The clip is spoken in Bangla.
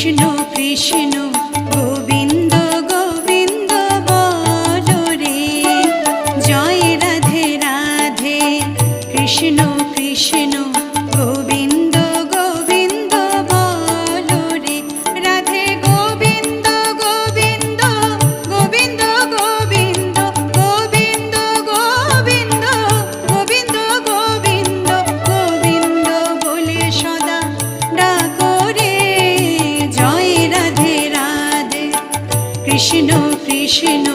কৃষ্ণ কৃষ্ণ গোবিন্দ গোবিন্দ বলো রে, জয় রাধে রাধে। কৃষ্ণ কৃষ্ণ গোবিন্দ গোবিন্দ বলো রে, রাধে গোবিন্দ গোবিন্দ গোবিন্দ গোবিন্দ গোবিন্দ গোবিন্দ গোবিন্দ গোবিন্দ গোবিন্দ বলে সদা ডাকো রে, জয় রাধে রাধে। কৃষ্ণ কৃষ্ণ